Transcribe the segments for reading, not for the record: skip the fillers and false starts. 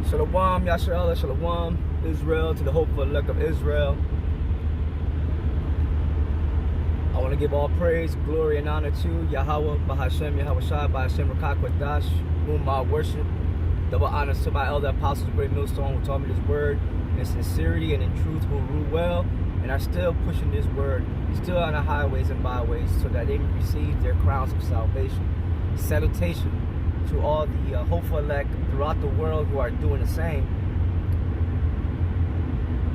Shalom, Yasharallah, Shalom, Israel, to the hopeful elect of Israel. I want to give all praise, glory, and honor to Yahweh, Bahashem, Yahweh Shai, Bahashem, Rakak, Wadash, whom I worship. Double honors to my elder apostles, great millstone, who taught me this word in sincerity and in truth, who rule well, and are still pushing this word, still on the highways and byways, so that they may receive their crowns of salvation. Salutation to all the hopeful elect throughout the world who are doing the same.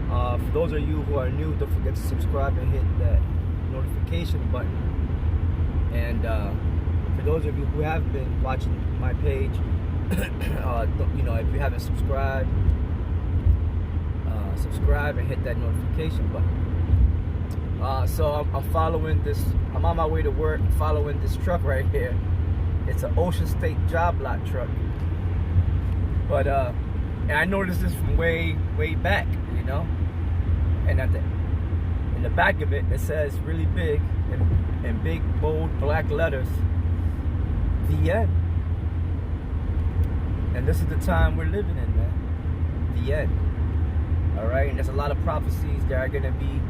For those of you who are new, don't forget to subscribe and hit that notification button. And for those of you who have been watching my page, you know, if you haven't subscribed, subscribe and hit that notification button. So I'm following this. I'm on my way to work, following this truck right here. It's an Ocean State job lot truck. But and I noticed this from way back, you know. And in the back of it, it says really big in big bold black letters, the end. And this is the time we're living in, man. The end. All right, and there's a lot of prophecies that are gonna be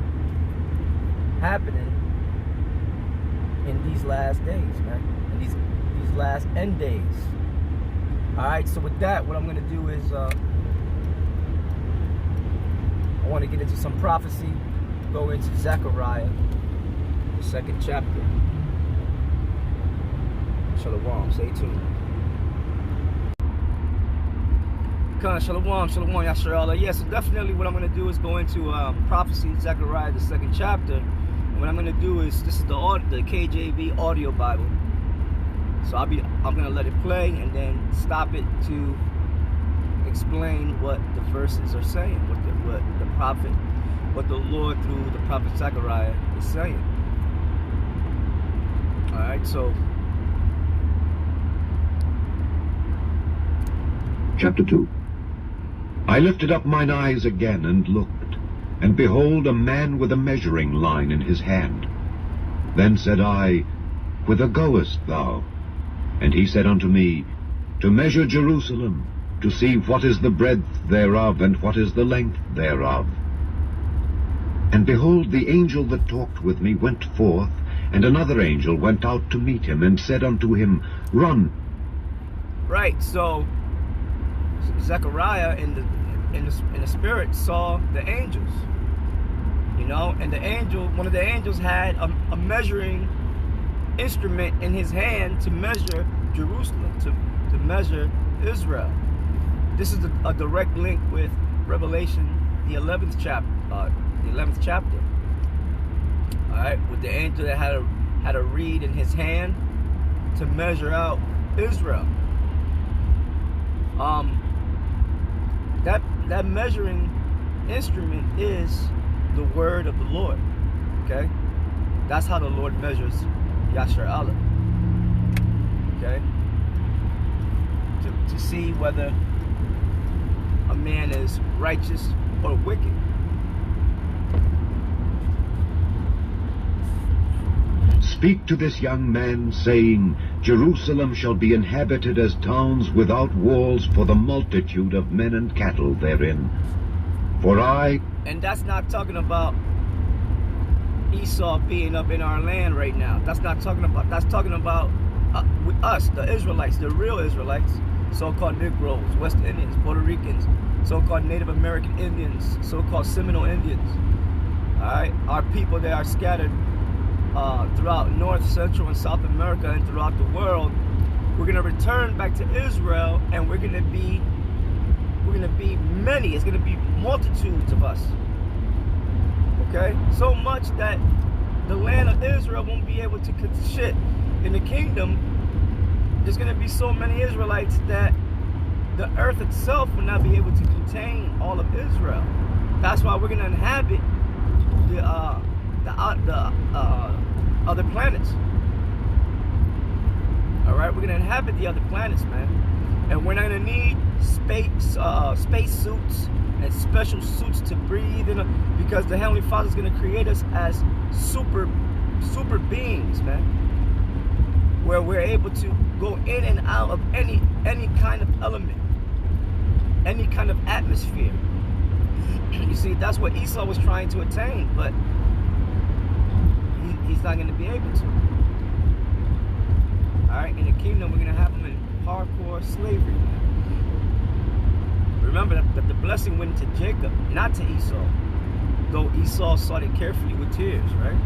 happening in these last days, man. In these last end days. All right, so with that, what I'm gonna do is I want to get into some prophecy, go into Zechariah, the 2nd chapter. Shalom, stay tuned. Shalom, Yasharallah. Yes, so definitely what I'm going to do is go into prophecy, Zechariah, the 2nd chapter. And what I'm going to do is, this is the KJV audio Bible. So I'm going to let it play and then stop it to explain what the verses are saying, what the prophet, what the Lord through the prophet Zechariah is saying. All right, so Chapter 2. I lifted up mine eyes again and looked, and behold, a man with a measuring line in his hand. Then said I, Whither goest thou? And he said unto me, To measure Jerusalem, to see what is the breadth thereof, and what is the length thereof. And behold, the angel that talked with me went forth, and another angel went out to meet him, and said unto him, Run. Right, so Zechariah in the spirit saw the angels, you know, and the angel, one of the angels had a measuring instrument in his hand to measure Jerusalem, to measure Israel. This is a direct link with Revelation, the 11th chapter. All right, with the angel that had a reed in his hand to measure out Israel. That measuring instrument is the word of the Lord. Okay, that's how the Lord measures Yasharallah. Okay, to see whether a man is righteous or wicked. Speak to this young man, saying, Jerusalem shall be inhabited as towns without walls for the multitude of men and cattle therein. And that's not talking about Esau being up in our land right now. That's talking about us, the Israelites, the real Israelites, so-called Negroes, West Indians, Puerto Ricans, so-called Native American Indians, so-called Seminole Indians. All right, our people that are scattered throughout North, Central, and South America and throughout the world. We're gonna return back to Israel, and we're gonna be many. It's gonna be multitudes of us. Okay, so much that the land of Israel won't be able to shit in the kingdom. There's gonna be so many Israelites that the earth itself will not be able to contain all of Israel. That's why we're gonna inhabit the other planets. All right, we're gonna inhabit the other planets, man, and we're not gonna need space suits and special suits to breathe in, because the Heavenly Father's gonna create us as super beings, man, where we're able to go in and out of any kind of element, any kind of atmosphere. You see, that's what Esau was trying to attain, but he's not going to be able to. Alright, in the kingdom, we're going to have him in hardcore slavery. Remember that the blessing went to Jacob, not to Esau. Though Esau sought it carefully with tears, right?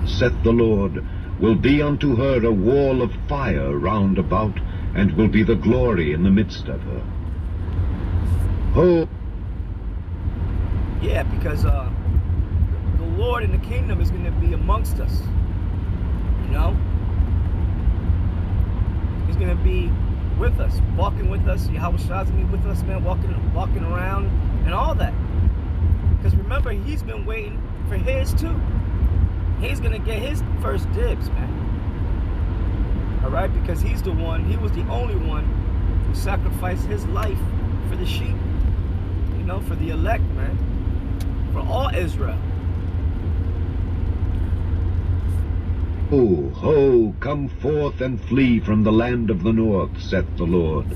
Saith the Lord, will be unto her a wall of fire round about, and will be the glory in the midst of her. Oh, yeah, because the Lord in the kingdom is going to be amongst us. You know? He's going to be with us, walking with us. Yahweh Shah's going to be with us, man, walking around and all that. Because remember, he's been waiting for his too. He's going to get his first dibs, man. All right? Because he was the only one who sacrificed his life for the sheep. You know, for the elect, man. For all Israel. Ho, ho, come forth and flee from the land of the north, saith the Lord.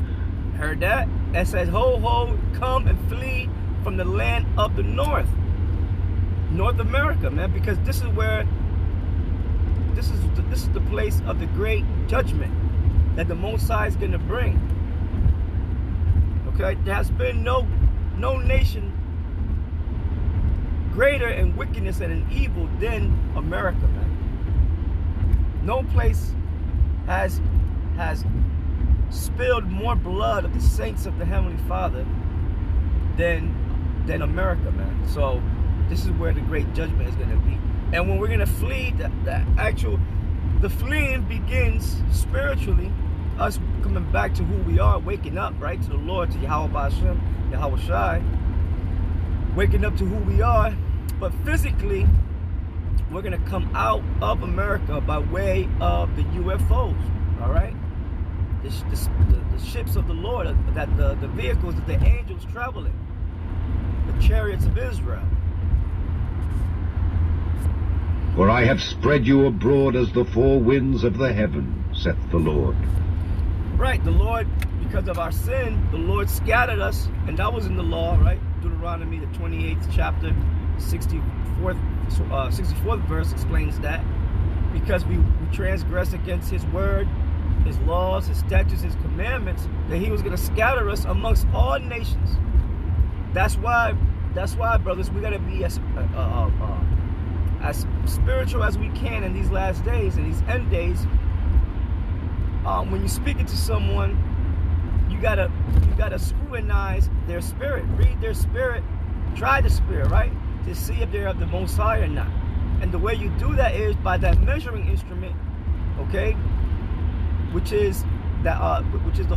Heard that? That says, ho, ho, come and flee from the land of the north. North America, man, because this is where, this is the place of the great judgment that the Most High is going to bring. Okay? There has been no nation greater in wickedness and in evil than America, man. No place has spilled more blood of the saints of the Heavenly Father than America, man. So this is where the great judgment is going to be. And when we're going to flee, the fleeing begins spiritually, us coming back to who we are, waking up, right, to the Lord, to Yahweh Ba'ashem, Yahweh Shai, waking up to who we are. But physically, we're going to come out of America by way of the UFOs, all right? The ships of the Lord, the vehicles that the angels travel in, the chariots of Israel. For I have spread you abroad as the four winds of the heaven, saith the Lord. Right, the Lord, because of our sin, the Lord scattered us, and that was in the law, right? Deuteronomy, the 28th chapter, 64th verse explains that. Because we transgress against his word, his laws, his statutes, his commandments, that he was going to scatter us amongst all nations. That's why, brothers, we got to be as spiritual as we can in these last days, in these end days. When you're speaking to someone, you gotta scrutinize their spirit, read their spirit, try the spirit, right, to see if they're of the Most High or not. And the way you do that is by that measuring instrument, okay, which is the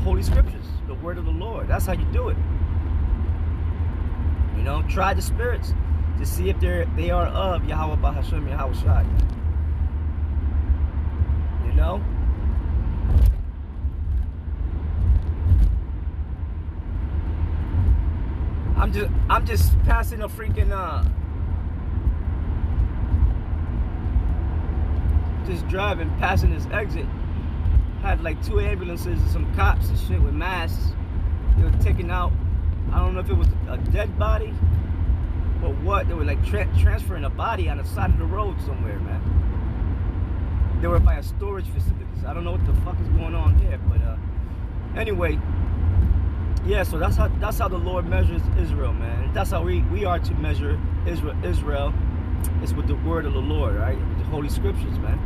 Holy Scriptures, the Word of the Lord. That's how you do it. You know, try the spirits to see if they are of Yahweh Bahashem, Yahweh Shai. You know? I'm just passing a freaking just driving, passing this exit. Had like 2 ambulances and some cops and shit with masks. They were taking out, I don't know if it was a dead body or what. They were like transferring a body on the side of the road somewhere, man. They were by a storage facility. So I don't know what the fuck is going on there, but anyway, yeah. So that's how the Lord measures Israel, man. That's how we are to measure Israel. It's with the word of the Lord, right? The Holy Scriptures, man.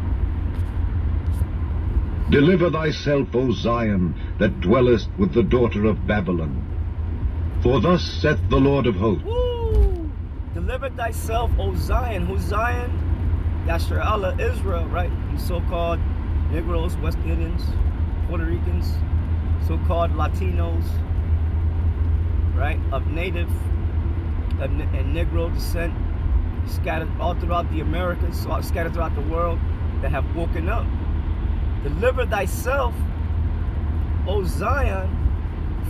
Deliver thyself, O Zion, that dwellest with the daughter of Babylon. For thus saith the Lord of hosts. Woo! Deliver thyself, O Zion. Who's Zion? ZECHARIAH, Israel, right? These so-called Negroes, West Indians, Puerto Ricans, so-called Latinos, right? Of native and Negro descent, scattered all throughout the Americas, scattered throughout the world, that have woken up. Deliver thyself, O Zion,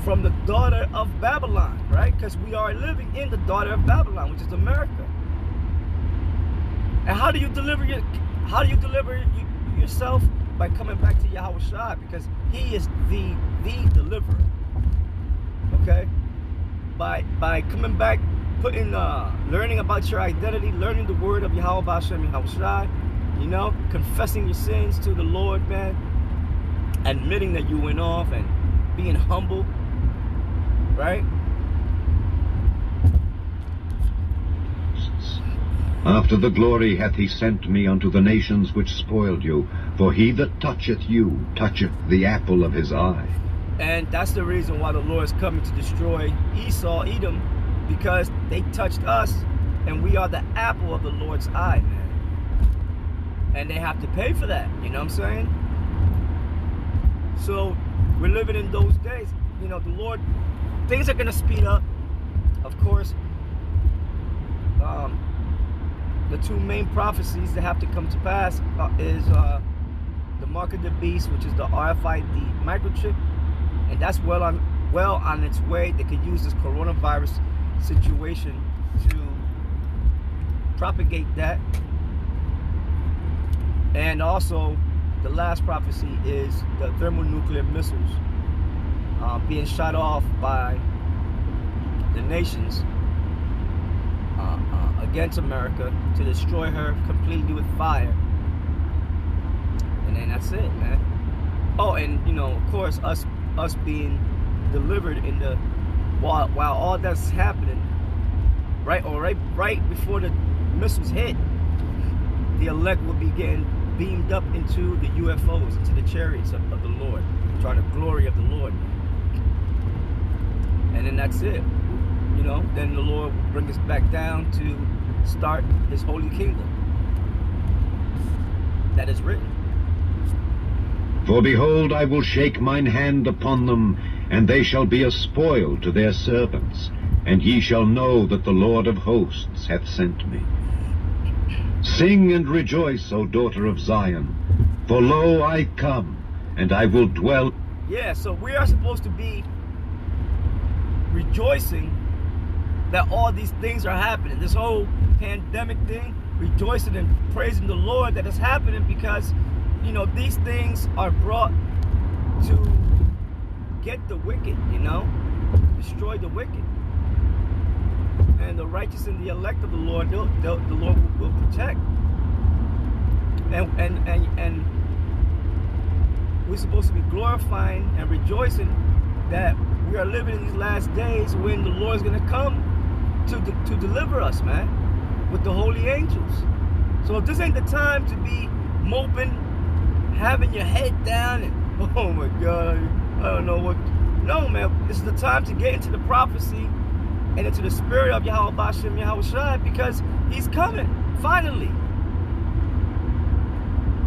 from the daughter of Babylon, right? Because we are living in the daughter of Babylon, which is America. And how do you deliver yourself? By coming back to Yahweh Shai, because he is the deliverer. Okay? by coming back, learning about your identity, learning the word of Yahweh B'Shem Yahushai, you know, confessing your sins to the Lord, man, admitting that you went off and being humble, right? After the glory hath he sent me unto the nations which spoiled you, for he that toucheth you toucheth the apple of his eye. And that's the reason why the Lord is coming to destroy Esau, Edom, because they touched us, and we are the apple of the Lord's eye, man. And they have to pay for that, you know what I'm saying? So we're living in those days. You know, the Lord, things are going to speed up, of course. The two main prophecies that have to come to pass is the mark of the beast, which is the RFID microchip, and that's well on its way. They could use this coronavirus situation to propagate that. And also, the last prophecy is the thermonuclear missiles being shot off by the nations against America to destroy her completely with fire. And then that's it, man. Oh, and you know, of course, us being delivered in the while all that's happening, right before the missiles hit, the elect will be getting beamed up into the UFOs, into the chariots of the Lord, trying the glory of the Lord. And then that's it. You know, then the Lord will bring us back down to start his holy kingdom. That is written. For behold, I will shake mine hand upon them, and they shall be a spoil to their servants, and ye shall know that the Lord of hosts hath sent me. Sing and rejoice, O daughter of Zion, for lo, I come, and I will dwell. Yeah, so we are supposed to be rejoicing that all these things are happening. This whole pandemic thing, rejoicing and praising the Lord that is happening, because, you know, these things are brought to get the wicked, you know, destroy the wicked. And the righteous and the elect of the Lord, the Lord will protect. And we're supposed to be glorifying and rejoicing that we are living in these last days when the Lord is going to come to deliver us, man, with the holy angels. So if this ain't the time to be moping, having your head down, and oh my God, I don't know what. No, man, this is the time to get into the prophecy and into the spirit of Yahweh B'Shem Yahushai, because he's coming, finally.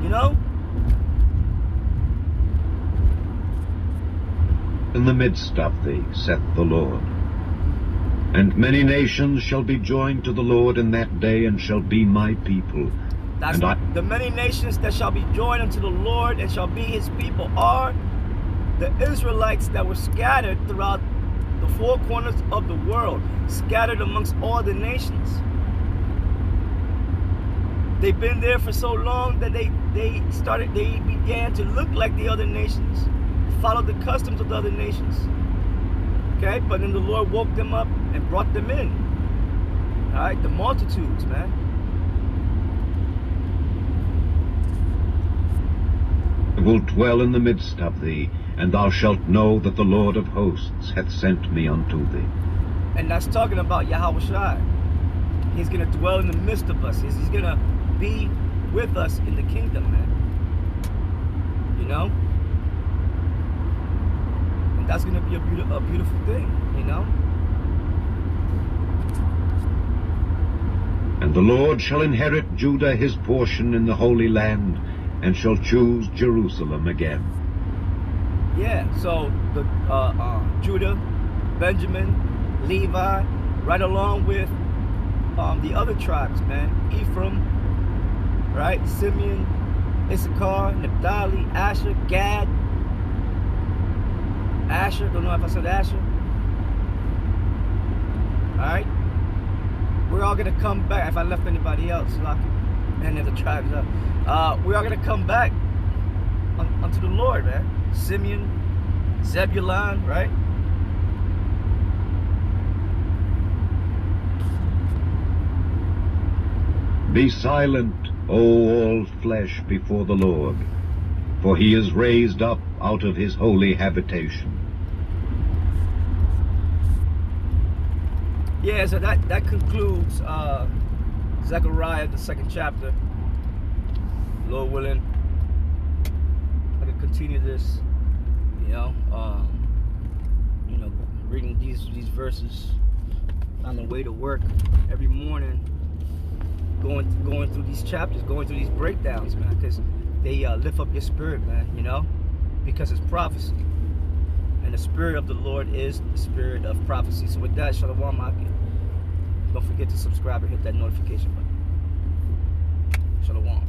You know? In the midst of thee, saith the Lord. And many nations shall be joined to the Lord in that day, and shall be my people. That's the many nations that shall be joined unto the Lord and shall be his people are the Israelites that were scattered throughout the four corners of the world, scattered amongst all the nations. They've been there for so long that they began to look like the other nations, follow the customs of the other nations. Okay, but then the Lord woke them up and brought them in. All right, the multitudes, man. I will dwell in the midst of thee, and thou shalt know that the Lord of hosts hath sent me unto thee. And that's talking about Yahushai. He's going to dwell in the midst of us. He's going to be with us in the kingdom, man. You know? And that's going to be a beautiful thing, you know? And the Lord shall inherit Judah his portion in the Holy Land, and shall choose Jerusalem again. Yeah, so the Judah, Benjamin, Levi, right along with the other tribes, man. Ephraim, right? Simeon, Issachar, Naphtali, Asher, Gad. Asher, don't know if I said Asher. Alright? We're all going to come back. If I left anybody else, any of the tribes up. We are going to come back unto the Lord, man. Simeon, Zebulun, right? Be silent, O all flesh, before the Lord, for he is raised up out of his holy habitation. Yeah, so that concludes Zechariah, the 2nd chapter. Lord willing, I can continue this, reading these verses on the way to work every morning, going through these chapters, going through these breakdowns, man, because they lift up your spirit, man, because it's prophecy. And the spirit of the Lord is the spirit of prophecy. So with that, Shalom, don't forget to subscribe and hit that notification button. Shalom.